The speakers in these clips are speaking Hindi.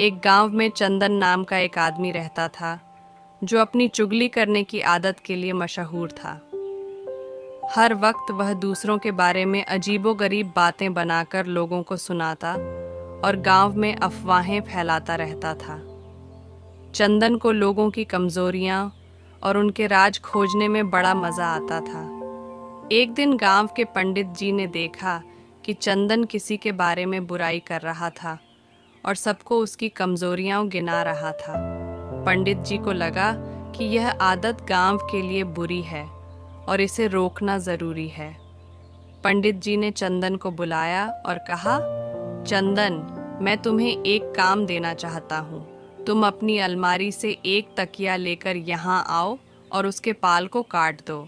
एक गांव में चंदन नाम का एक आदमी रहता था जो अपनी चुगली करने की आदत के लिए मशहूर था। हर वक्त वह दूसरों के बारे में अजीबोगरीब बातें बनाकर लोगों को सुनाता और गांव में अफवाहें फैलाता रहता था। चंदन को लोगों की कमजोरियां और उनके राज खोजने में बड़ा मजा आता था। एक दिन गांव के पंडित जी ने देखा कि चंदन किसी के बारे में बुराई कर रहा था और सबको उसकी कमजोरियां गिना रहा था। पंडित जी को लगा कि यह आदत गांव के लिए बुरी है और इसे रोकना जरूरी है। पंडित जी ने चंदन को बुलाया और कहा, चंदन, मैं तुम्हें एक काम देना चाहता हूँ। तुम अपनी अलमारी से एक तकिया लेकर यहाँ आओ और उसके पाल को काट दो।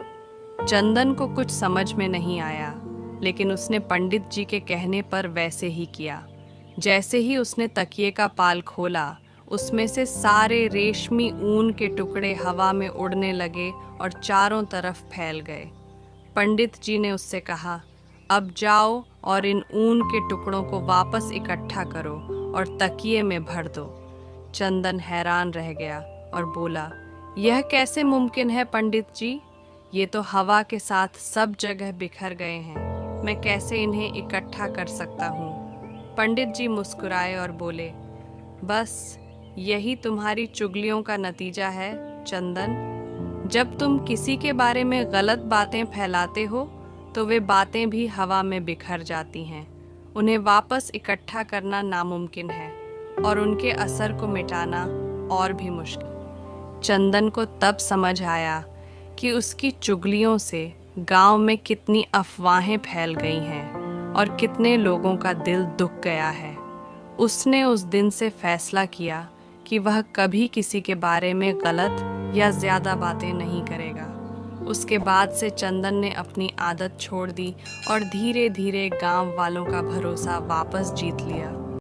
चंदन को कुछ समझ में नहीं आया, लेकिन उसने पंडित जी के कहने पर वैसे ही किया। जैसे ही उसने तकिए का पाल खोला, उसमें से सारे रेशमी ऊन के टुकड़े हवा में उड़ने लगे और चारों तरफ फैल गए। पंडित जी ने उससे कहा, अब जाओ और इन ऊन के टुकड़ों को वापस इकट्ठा करो और तकिए में भर दो। चंदन हैरान रह गया और बोला, यह कैसे मुमकिन है पंडित जी? ये तो हवा के साथ सब जगह बिखर गए हैं। मैं कैसे इन्हें इकट्ठा कर सकता हूँ? पंडित जी मुस्कुराए और बोले, बस यही तुम्हारी चुगलियों का नतीजा है चंदन। जब तुम किसी के बारे में गलत बातें फैलाते हो तो वे बातें भी हवा में बिखर जाती हैं। उन्हें वापस इकट्ठा करना नामुमकिन है और उनके असर को मिटाना और भी मुश्किल। चंदन को तब समझ आया कि उसकी चुगलियों से गांव में कितनी अफवाहें फैल गई हैं और कितने लोगों का दिल दुख गया है। उसने उस दिन से फैसला किया कि वह कभी किसी के बारे में गलत या ज़्यादा बातें नहीं करेगा। उसके बाद से चंदन ने अपनी आदत छोड़ दी और धीरे धीरे गांव वालों का भरोसा वापस जीत लिया।